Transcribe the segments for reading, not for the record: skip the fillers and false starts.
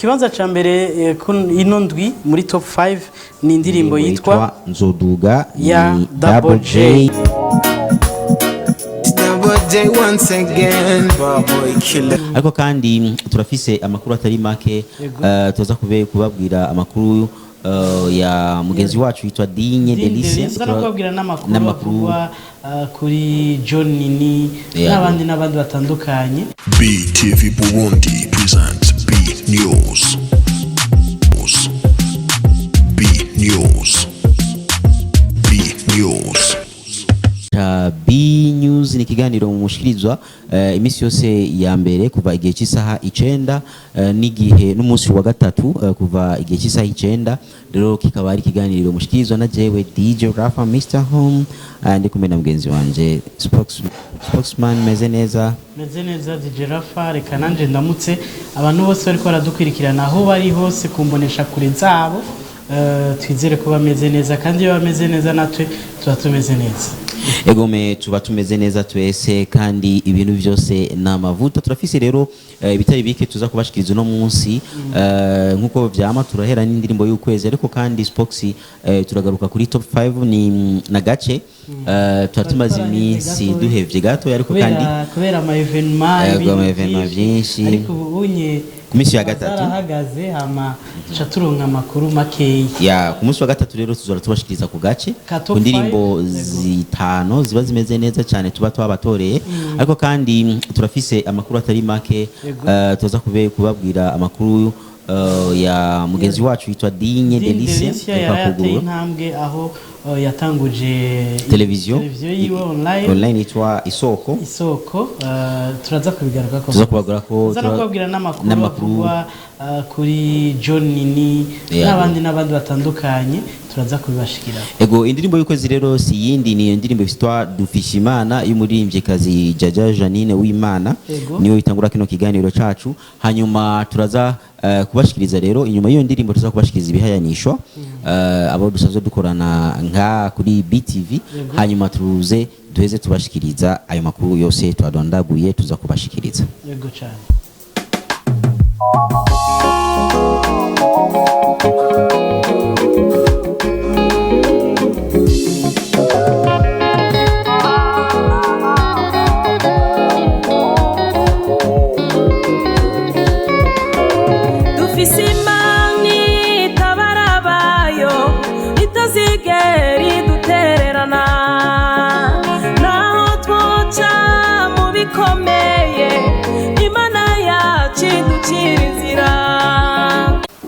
Kibanza ca mbere ino ndwi muri top 5 ni indirimbo yitwa Nzoduga ya Double J. Once again, Boy Killer. Ariko kandi turafise amakuru atari make tuza kubabwira amakuru ya mugenzi wacu yitwa Dinye Delice. Tuza kubabwira n'amakuru kuri John Nini n'abandi batandukanye. BTV Burundi presents B News. B News. B News. B News ni kiganiro mushikirizwa imisi yose ya mbere kuva igihe cy'isaha 9 n'igihe n'umunsi wa gatatu kuva igihe cy'isaha 9. Rero kikaba ari kiganiro mushikirizwa na jewe DJ Rafa Mr Home ndi kumwe na mugenzi wanje spokesman meze neza DJ Rafa. Reka nanje ndamutse abantu bose bariko baradukwirikirana aho bari hose kumbonesha kure zabo. Twizere ko bameze neza kandi iyo bameze neza natwe tuba tumeze neza. Egome tuba tumeze neza twese kandi ibintu byose n'amavuta. Turafise rero ibitari bike tuza kubashikiriza no munsi nkuko vyama turahera n'indirimbo y'ukwezi, ariko kandi Spoxy turagaruka kuri top 5 ni na gace tumaze iminsi duhevye gato, ariko kandi kubera ama evenement byinshi, ariko ubunye kumisi ya gatatu zarahagaze hama turonka amakuru makeyi ya ku munsi wa gatatu. Rero tuzora tubashikiriza ku gace ku ndirimbo zitano ziba zimeze neza cyane tuba twabatoreye. Ariko kandi turafise amakuru atari make tuza kubabwira amakuru ya mugenzi wacu yitwa Dinye Delice yakuguru intambwe aho yatanguje televiziyo yiwe online yitwa Isoko. Turaza kubigaruka ko tuza kubabwira n'amakuru kuri John Nini n'abandi batandukanye turaza kubibashikira. Ego indirimbo y'ukwezi rero si yindi ni indirimbo yitwa Dufishimana y'umuririmbyikazi Jaja Janine w'Imana, niyo itangura kino kiganiro cacu. Hanyuma turaza kubashikiriza rero inyuma y'iyo ndirimbo tuza kubashikiriza ibihayanisho abo dusanzwe dukorana nka kuri BTV. Hanyuma duheze tubashikiriza ayo makuru yose twadondaguye tuza kubashikiriza. Yego cyane.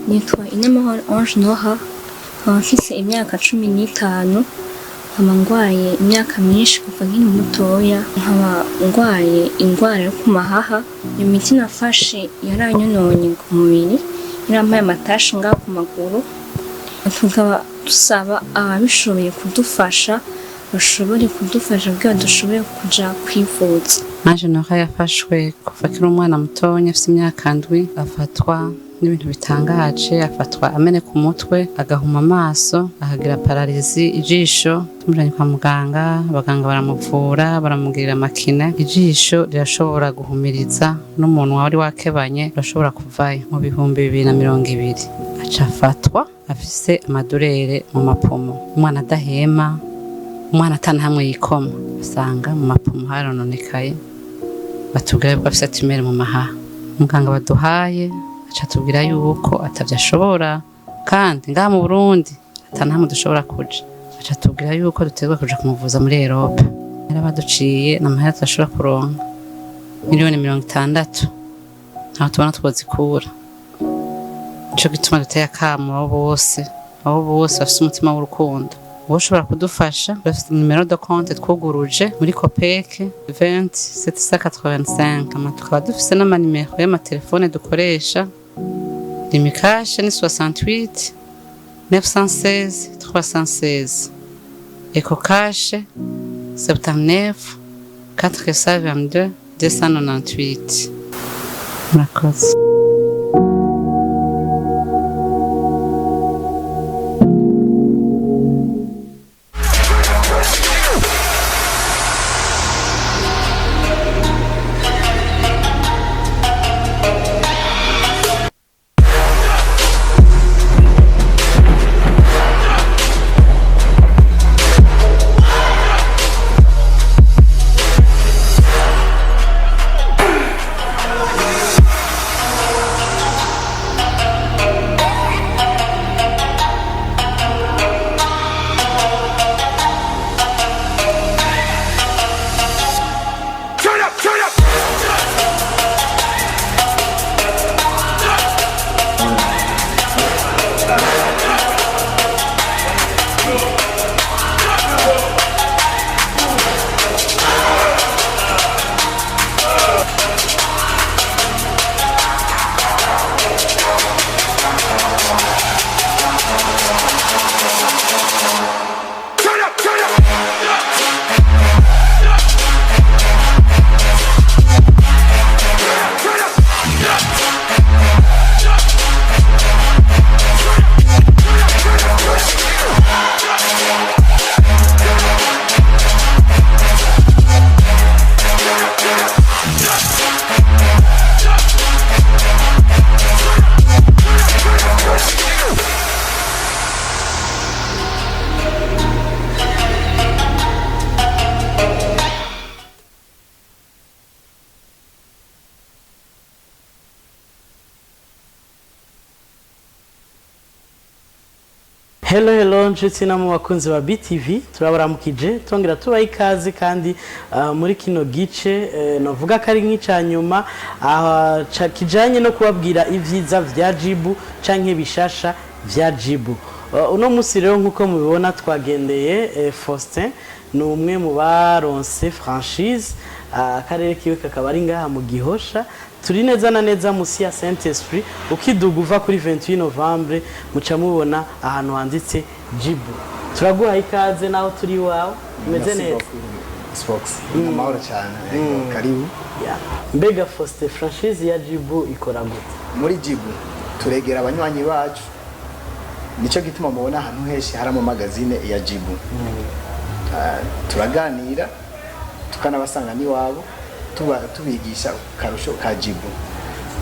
Nitwa Inyamahoro Ange Noha, nkaba mfise imyaka 15, nkaba ngwaye imyaka myinshi kuva nkiri mutoya, nkaba ngwaye indwara yo kumahaha. Imiti nafashe yaranyononye ku mubiri, irampaye amatashi ngaho ku maguru. Tukaba dusaba ababishoboye kudufasha bashobore kudufasha kugira dushobore kuja kwivuza. Ange Noha yafashwe kuva kiri umwana mutoya afite imyaka 7, afatwa n'ibintu bitangaje, afatwa amene ku mutwe, agahuma amaso, akagira paralizi ijisho. Tumujanye kwa muganga, abaganga baramuvura, baramugirira makina. Ijisho rirashobora guhumiriza n'umuntu wari wakebanye urashobora kuvayo. Mu bihumbi 2020 aca afatwa afise amadurere mu mapumo, umwana adahema, umwana atanahamwe yikoma, basanga mu mapumo harononekaye, batubwira ko afise tumere mu mahaha. Muganga baduhaye acatubwira yuko atavyashobora kandi ngaha mu Burundi atanahamwe dushobora kuja. Acatubwira yuko dutegwa kuja kumuvuza muri Europe. Yarabaduciye n'amahera tudashobora kuronka miliyoni 60 ntaho tubona twozikura. Ico gituma duteye akamo abo bose bafise umutima w'urukundo boshobora kudufasha. Bafite numero de compte twuguruje muri Copec 20 785. Tukaba dufise n'amanimero y'amatelefone dukoresha. Limikash ni 68 916 316. Ecocash 79 422 298. Murakoze. Hello nshuti namwe bakunzi ba BTV turabaramukije tongera tubaha ikaze kandi muri kino gice navuga ko ari nk'icyanyuma kijanye no kubabwira ivyiza vya Jibu canke bishasha vya Jibu. Uno musi rero nkuko mubibona twagendeye Faustin ni umwe mu baronse franchise akarere kiwe kakaba ari ngaha mu Gihosha turi neza na neza musi ya Saint Esprit ukiduga uva kuri 28 Novembre muca mubona ahantu handitse Jibu. Turaguha ikaze naho turi wawe umeze neza Spox amahoro cyane karibu. Mbega Faustin franchise ya Jibu ikora gute? Muri Jibu turegera abanywanyi bacu nico gituma mubona ahantu heshi haramo magazine ya Jibu. Turaganira tukanabasanga ni wabo tubigisha karusho ka Jibu.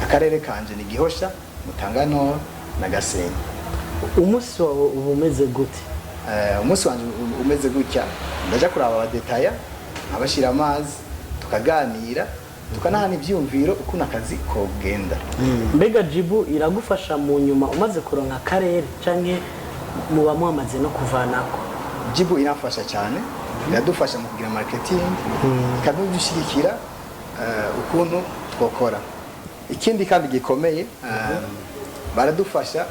Akarere kanje ni Gihosha, Mutangano na Gasenyi. Umusi wawe umeze gute? Umusi wanje umeze gutya ndaja kuraba abadetaya abashira amazi tukaganira tukanahana ivyumviro uko nakazi kogenda. Mbega Jibu iragufasha mu nyuma umaze kuronka akarere canke muba mwamaze no kuvanako? Jibu inafasha cyane iradufasha mu kugira marketing ikadushigikira ukuntu twokora. Ikindi kandi gikomeye baradufasha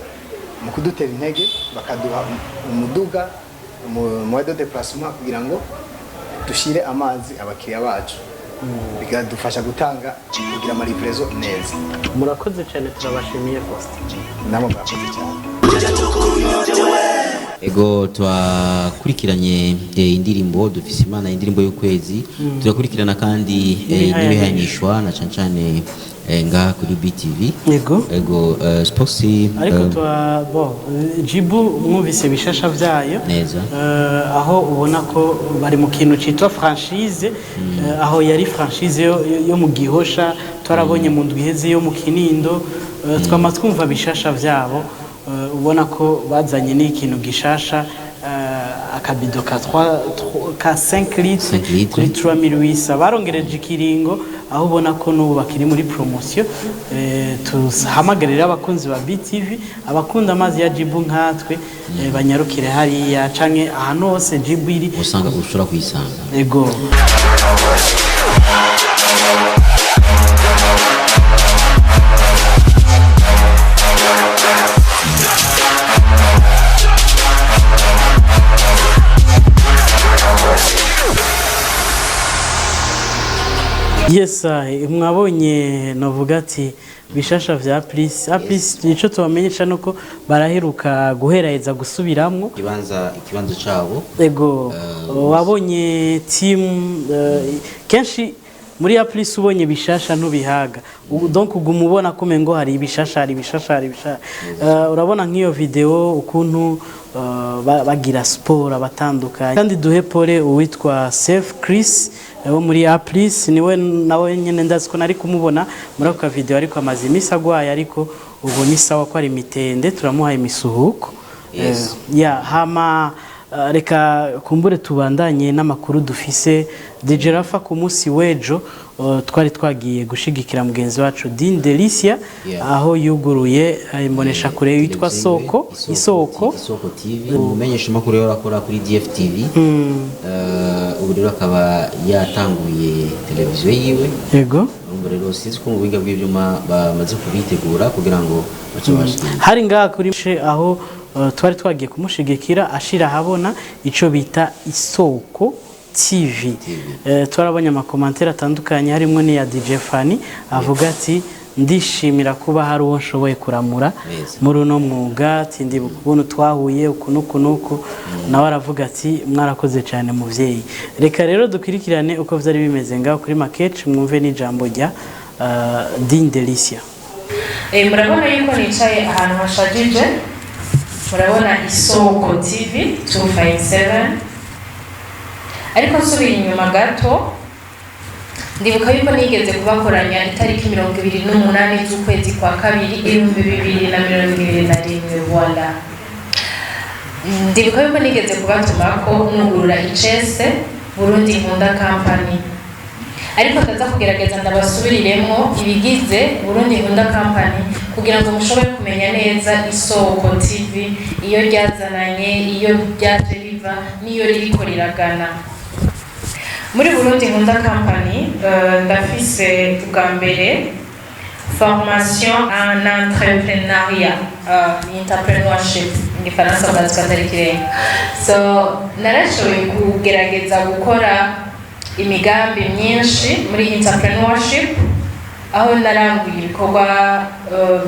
mu kudutera intege bakaduha umuduga mu de déplacement kugira ngo dushire amazi abakiriya bacu bikadufasha gutanga kugira amarivrezo neza. Murakoze cyane turabashimiye Faustin. Namwe murakoze cyane. Ego twakurikiranye indirimbo dufise Imana indirimbo y'ukwezi turakurikirana kandi n'ibihanishwa na cancane nga kuri BTV. Ego Spox ariko Jibu mwumvise bishasha vyayo neza aho ubona ko bari mu kintu citwa franchise aho yari franchise yo mu Gihosha twarabonye mu ndwiheze yo mu Kinindo twumva bishasha vyabo ubona ko bazanye n'ikintu gishasha akabido ka 5 litres kuri 3800 barongereje ikiringo aho ubona ko n'ubu bakiri muri promotion. Tuhamagarira abakunzi ba BTV abakunda amazi ya Jibu nkatwe banyarukire hariya canke ahantu hose Jibu iri usanga ushobora kuyisanga. Ego Yes, mwabonye novuga ati bishasha vya Plus nico tubamenyesha nuko baraheruka guheraheza gusubiramwo ikibanza cabo. Ego wabonye team kenshi muri Plus ubonye bishasha ntubihaga donc ugumubona kumengo hari ibishasha urabona nk'iyo video ukuntu bagira sport abatandukanye kandi duhe pole uwitwa Safe Chris wo muri Plus niwe nawe nyene ndazi ko nari kumubona muri ako video ariko amazi misagwaye ariko ubu ni sawa ko ari mitende turamuhaye imisuhuko. Hama reka kumbure tubandanye n'amakuru dufise DJ Rafa ku munsi wejo twari twagiye gushigikira mugenzi wacu Din Delicia aho yuguruye imbonesha kure yitwa Isoko TV umenyesha makuru yo rakora kuri DFTV. Ubu rero akaba yatanguye televiziyo yiwe. Yego ubu rero sinzi ko mu biga bw'ibyuma bamaze kubitegura kugira ngo bacibashe hari ngaha kuri aho twari twagiye kumushigikira ashira habona ico bita Isoko TV. Twarabonye amakomantere atandukanye harimo ni ya DJ Fanny avuga ati ndishimira kuba hari uwo nshoboye kuramura muri uno mwuga ati ndi buntu twahuye ukunuko nawe aravuga ati mwarakoze cyane muvyeyi. Reka rero dukurikirane uko vyari bimeze ngaho kuri market mwumve n'ijambo rya Din Delicia. Murabona yuko nicaye ahantu hashajije, murabona Isoko TV 257 ariko nsubira inyuma gato ndibuka yuko nigeze kubakoranya itariki 28 z'ukwezi kwa kabiri 2021 wala ndibuka yuko nigeze kubatuma ko nugurura Icese Burundi Nkunda Company ariko ndaza kugerageza ndabasubiriremo ibigize Burundi Nkunda Company kugira ngo mushobore kumenya neza Isoko TV iyo ryazananye, iyo ryaje riva niyo ririko riragana. Muri Burundi Nkunda Company ndafise bwa mbere formation en entrepreneuriat, entrepreneurship ni Faransa bazikatarikire. So narashoboye kugerageza gukora imigambi myinshi muri entrepreneurship, aho naranguye ibikorwa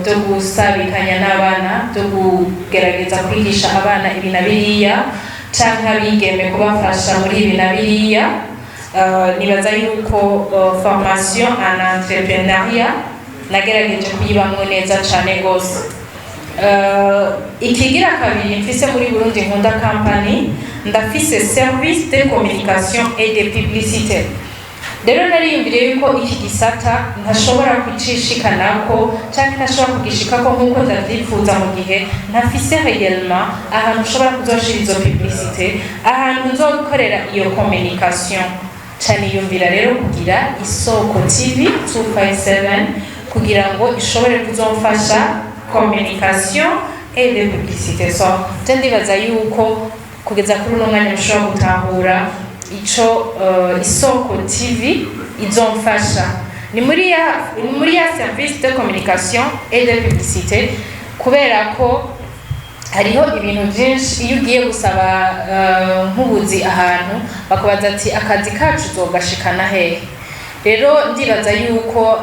byo gusabikanya n'abana, byo kugerageza kwigisha abana ibi na biriya canke abigeme kubafasha muri ibi na biriya. Nibaza yuko formation en entrepreneuriat nagerageje kuyibamwo neza cane gose. Ikigira kabiri mfise muri Burundi Nkunda Company ndafise service de communication et de publicité. Rero nariyumvire yuko iki gisata ntashobora kucishikanako canke ntashobora kugishikako nkuko ndavyifuza mu gihe ntafise réellement ahantu ushobora kuzoshira izo publicité, ahantu nzokorera iyo communication. Cyane yumvira rero kugira Isoko TV 257 kugira ngo ishobore kuzomfasha communication et de publicité. So ndibaza yuko kugeza kuri uno mwanya mushobora gutahura ico Isoko TV izomfasha. Ni muri ya service de communication et de publicité, kubera ko hariho ibintu byinshi iyo ugiye gusaba nk'ubuzi ahantu bakabaza ati akazi kacu zogashikana hehe. Rero ndibaza yuko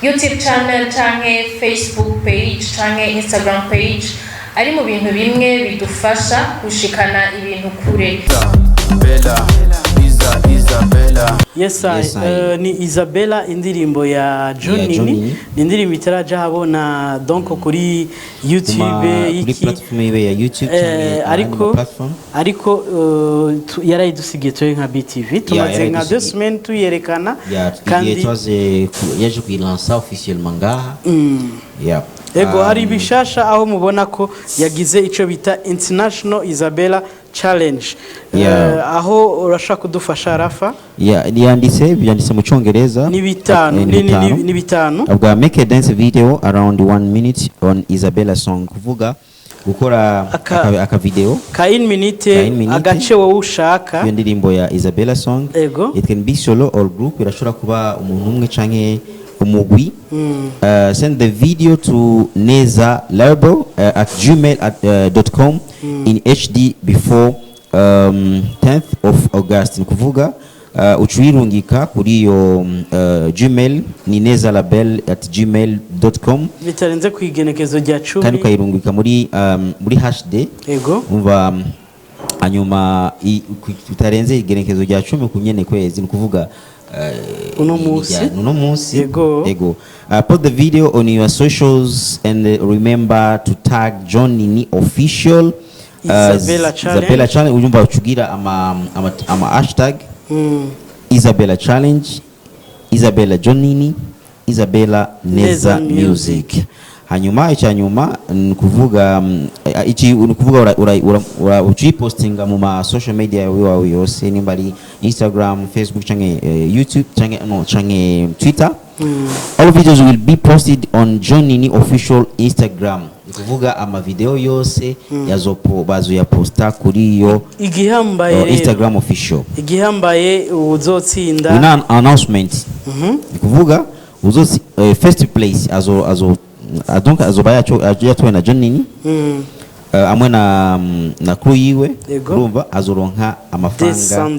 YouTube channel canke Facebook page canke Instagram page ari mu bintu bimwe bidufasha gushikana ibintu kure. Isabella. Ni Isabella indirimbo ya Jonini. Ni indirimbo itaraja habona donc kuri YouTube kuri platform ya YouTube ariko yarayidusigiye twe nka BTV tumaze nka 2 semaines tuyerekana kandi yaje kuyilansa officiellement ngaha. Ego hari bishasha aho mubona ko yagize ico bita International Isabella Challenge. Aho urashaka kudufasha Rafa? Byanditse mu Cyongereza. Ni bitanu. Abwa make a dance video around 1 minute on Isabella song. Kuvuga gukora aka video ka 1 minute agace wowe ushaka. Iyo ndirimbo ya Isabella song. Ego. It can be solo or group. Irashobora kuba umuntu umwe canke umugwi. Send the video to nezalabo@gmail.com in HD before 10th of August. Nikuvuga ucuirungika kuri iyo Gmail ni nezalabel@gmail.com bitarenze kwigenekezo rya 10 kandi ukayirungika muri HD. Ego. Umva hanyuma tutarenze igenekezo rya 10 kunyene kwezi. Nikuvuga uno munsi. Ego. Put the video on your socials and remember to tag Jonini official Isabella Challenge. Ujumba uchugira ama hashtag Isabella Challenge, Isabella Jonini, Isabella Neza Music. Hanyuma icyanyuma nukuvuga uchipostinga mu ma social media yawe yose, nimba ari Instagram, Facebook canke YouTube canke Twitter. All videos will be posted on Jonini official Instagram. Kuvuga ama video yose bazo posta kuri yo igihambaye Instagram official. Igihambaye uzotsinda una announcement. Kuvuga uzosi first place donc azobaya yatwe na Jonini amwe na crew yiwe urumva azoronka amafaranga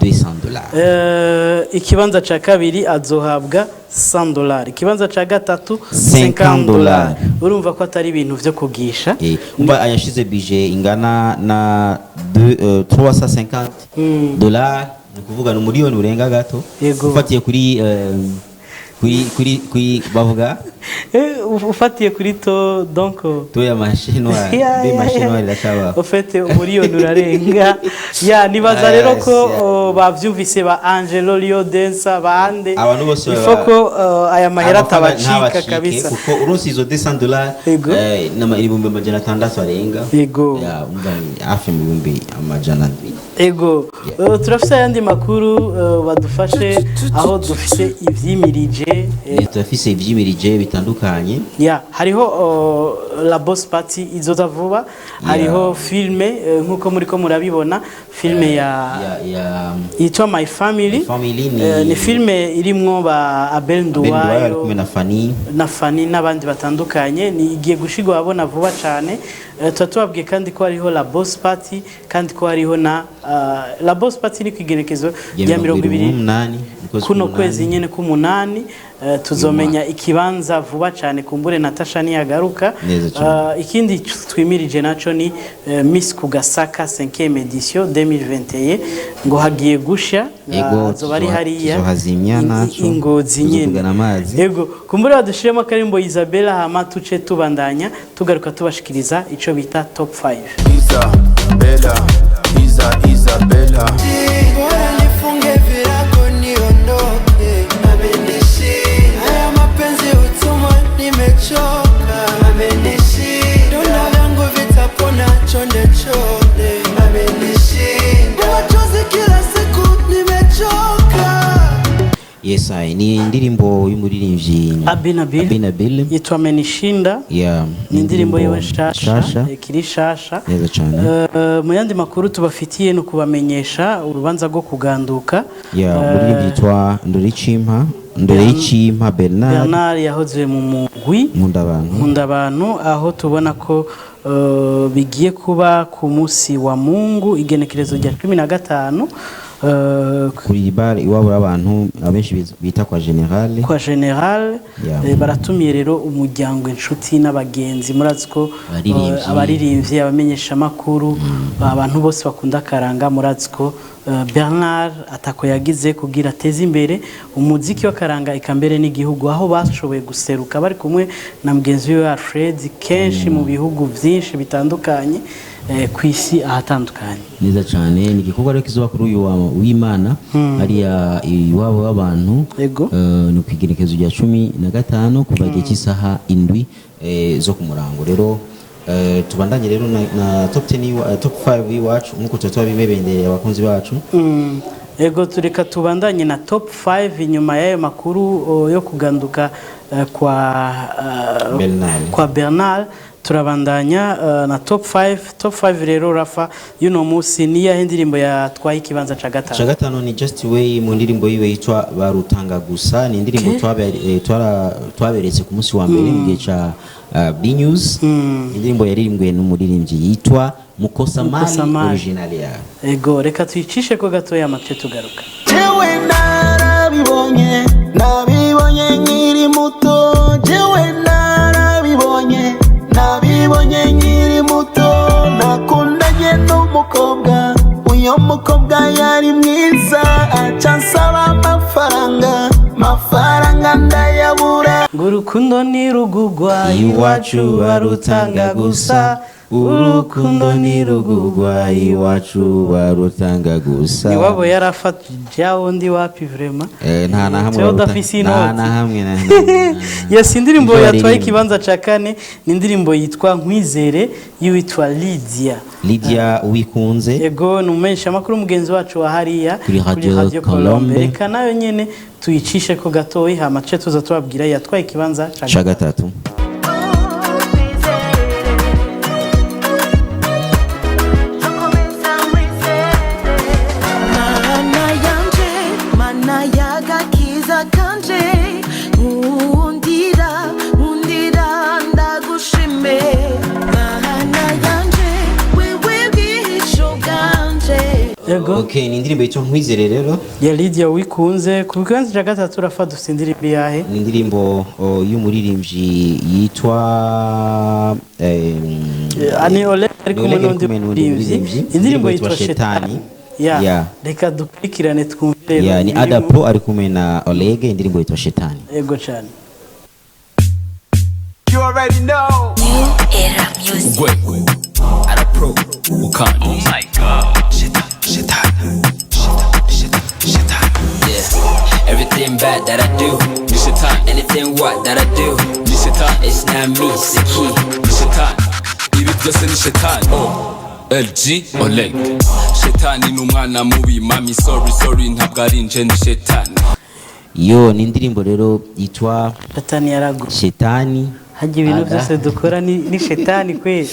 $200. Ikibanza ca kabiri azohabwa $100. Ikibanza ca gatatu $50. Urumva ko atari ibintu vyo kugisha. Umva ayashize budget ingana na $350. Nikuvuga no miliyoni urenga gato. Ufatiye kuri bavuga ufatiye kuri to donc to ya machine irashaba ufite miliyoni urarenga. Nibaza rero ko bavyumvise ba Angelo Lio Densa bande abantu bose ifoko aya mahera tabacika kabisa kuko uronsi izo $200 nama ibihumbi 600 arenga. Yego. Umva hafi mu bihumbi 700. ego turafite ayandi makuru badufashe aho dufite ivyimirije turafise ivyimirije bitandukanye hariho la boss party izoza vuba hariho filme nkuko muriko murabibona filme ya yitwa My Family ni filme irimwo ba Abel Nduwayo na Fani n'abandi batandukanye ni igiye gushigwa abona vuba cyane tutubabwiye kandi ko hariho la boss party kandi ko hariho na la boss party ni kwigerekezo ya 28 kuno kwezi nyene k'umunani tuzomenya ikibanza vuba cyane kumbure Natasha niyagaruka ikindi twimirije naco ni Miss Kugasaka 5e edition 2021 ngo hagiye gusha zo bari hariya ingozi nyene yego kumbure badushiremo karimbo Isabella hama tuce tubandanya tugaruka tubashikiriza ico bita top 5 Isabella Yes, ni indirimbo y'umuririmbyi Abinabil yitwa Menishinda ni indirimbo yewe shasha ikiri shasha neza cyane mu yandi makuru tubafitiye no kubamenyesha urubanza rwo kuganduka umuririmbyi yitwa Ndoricimpa Bernard yahoze mu mugwi Nkundabantu aho tubona ko bigiye kuba ku munsi wa Mungu igenekerezo rya 15 kuri bar iwabo abantu abenshi bita kwa general baratumiye rero umuryango inshuti n'abagenzi muraziko abaririmbyi abamenyesha makuru abantu bose bakunda karanga muraziko Bernard atako yagize kugira teze imbere umuziki wa karanga ikambere n'igihugu aho bashoboye guseruka bari kumwe na mugenzi we Alfred kenshi mu bihugu byinshi bitandukanye kwisi ahatandukanye neza cyane ni igikorwa rero kizoba kuri uyu w'Imana hariya iwabo w'abantu ni kwigerekezo rya 15 kuva igihe cy'isaha 7 zo ku murango rero tubandanye rero na top 10 top 5 iwacu nkuko tutabimebendeye abakunzi bacu ego tureka tubandanye na top 5 inyuma y'ayo makuru yo kuganduka kwa Bernard turabandanya na top 5 rero Rafa yuno musi niya indirimbo yatwaye ikibanza ca gatanu ni Just Way mu ndirimbo yiwe yitwa Barutanga Gusa ni indirimbo twaberetse ku musi wa mbere mu gihe ca B News indirimbo yaririmbwe n'umuririmbyi yitwa Mukosa Mali original ya ego reka tuyicishe ko gatoya amate tugaruka jewe narabibonye nkiri muto jewe nabibonye nkiri muto nakundanye n'umukobwa uyo mukobwa yari mwiza acansaba amafaranga ndayabura urukundo ni rugugwa iwacu barutanga gusa urukundo ni rugugwa iwacu barutanga gusa iwabo yarafatije undi wapi vraiment nta na hamwe yes indirimbo yatwaye ikibanza ca kane ni indirimbo yitwa Nkwizere yitwa Lydia Wikunze yego numesha makuru mugenzi wacu wa hariya kuri Radio Colombe reka nayo nyene tuyicishe ko gatoyi hama ce tuza tubabwira yatwaye ikibanza ca gatatu Okay, ni indirimbo yitwa Nkwizere rero ya Lydia Wikunze ku kibanza ca gatatu Rafa dufite indirimbo yahe ni indirimbo y'umuririmbyi yitwa Ani Ole ariko n'undi muririmbyi indirimbo yitwa Shetani reka dukurikirane twumve ni Adapo ari kumwe na Oleg indirimbo yitwa Shetani yego cyane You already know New Era Music Adapo Ukani Oh my god Shetani Yeah everything bad that I do Shetani anything what that I do Shetani it's not me it's the key Shetani ibi byose ni Shetani LG Oleg shetani n'umwana mubi mami sorry ntabwo ari nje ni shetani. Yo ni indirimbo rero yitwa Shetani yarago. Shetani. Haje ibintu byose dukora ni shetani kweli.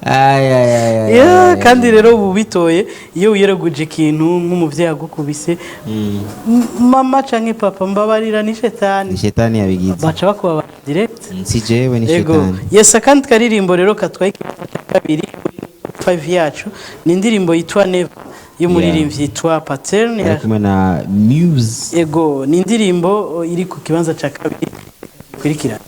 Ay. Kandi rero ubu bitoye iyo wiyereguje ikintu nk'umuvyeyi agukubise mama canke papa mbabarira ni shetani. Ni shetani yabigize. Baca bakuba direct. Si jewe ni shetani. Yes, kandi karirimbo rero katwaye kabiri 5 yacu ni indirimbo yitwa Never y'umuririmbyi yitwa Pattern ari kumwe na Muse. Ego ni indirimbo iri ku kibanza ca kabiri kurikira.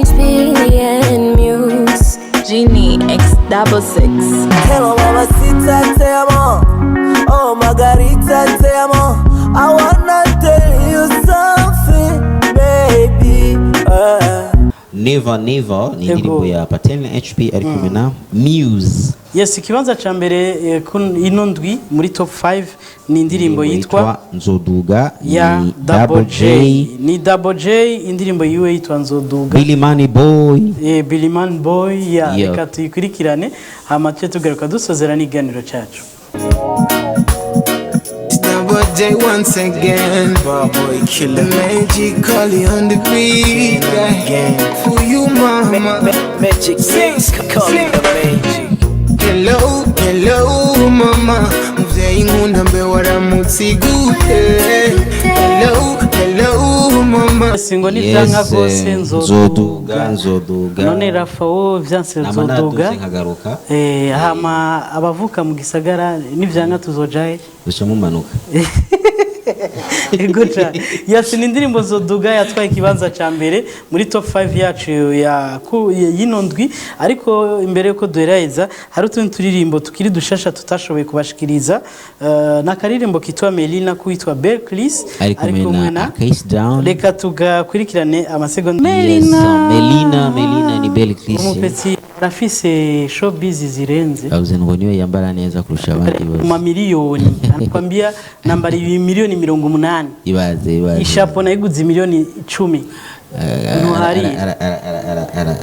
HBN Muse Genie X66. Hello mamacita te amo, oh Margarita te amo. I wanna tell you something, baby. Never ni indirimbo ya Pattern HP ari kumwe na Muse. Yes, ikibanza ca mbere ino ndwi muri top 5 ni indirimbo yitwa Nzoduga ya Double J. Ni Double J, indirimbo yiwe yitwa Nzoduga. Billy Man Boy. Billy Man Boy ya reka tuyikurikirane hama tuje tugaruka dusozera n'iganiro cacu. Double J once again, boy killer magically on the beat again. For you mama, magic sings, call it the magic. Hello mama, muvyeyi nkunda mbe waramutse gute. Hello mama. Singo ni vyanga gose Nzoduga. None Rafa wo vyanse Nzoduga. Hama abavuka mu gisagara ni vyanga tuzojaye. Bisha mumanuka. Egocha yasi nindirimbo Nzoduga yatwaye ikibanza ca mbere muri top 5 yacu ya yinondwi, ariko imbere yuko duhereza hari utundi turirimbo tukiri dushasha tutashoboye kubashikiriza. Na karirimbo kitwa Melina kuitwa Berklis ari kumwe na Case Down. Reka tugakurikirane amasegonda. Melina ni Berklis. Umupeti rafise showbiz zirenze. Avuze ngo niwe yambara neza kurusha abandi bose. Kuma miliyoni. Anakwambia nambari milioni 80. Ibaze. Ishapo na iguzi milioni 10. Nuhari.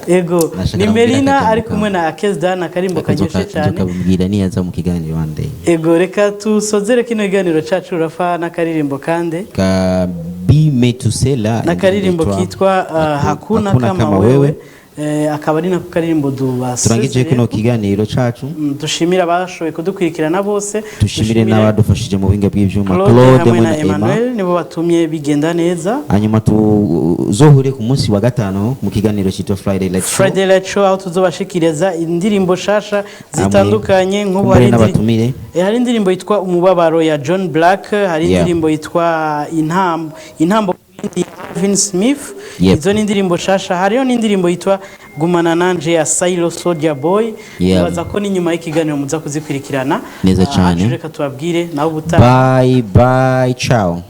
Ego. Ni Melina ari kumwe na Case Down na karimbo kanyoshe cyane. Tukabwira niyaza mu kiganiro one day. Ego reka tusozere kino kiganiro cacu Rafa na karirimbo kande. Ka Be Metusela na karirimbo kitwa Hakuna kama wewe. Akaba ari nako karirimbo dubase. Turangije kino kiganiro cacu. Dushimira abashoboye kudukurikirana bose. Dushimire n'abadufashije mu binga bw'ivyuma Claude na Emmanuel nibo batumye bigenda neza. Hanyuma tuzohure ku munsi wa gatano mu kiganiro cyitwa Friday Light Show aho tuzobashikiriza indirimbo shasha zitandukanye nk'ubu hari indirimbo yitwa Umubabaro ya John Black, hari indirimbo yitwa Intambo Vin Smith. Izo ni indirimbo shasha. Hariyo n'indirimbo yitwa Gumana Nanje ya Silo Soldier Boy. Baza ko ni nyuma y'ikiganiro muza kuzikurikirana neza cyane. Reka tubabwire naho ubutaha. Bye ciao.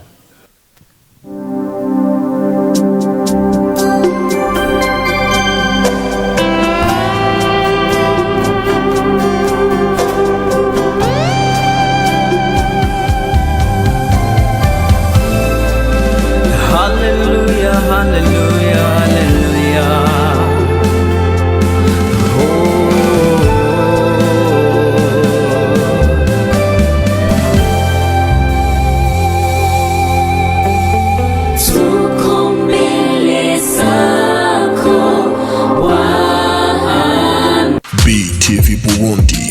BTV Burundi.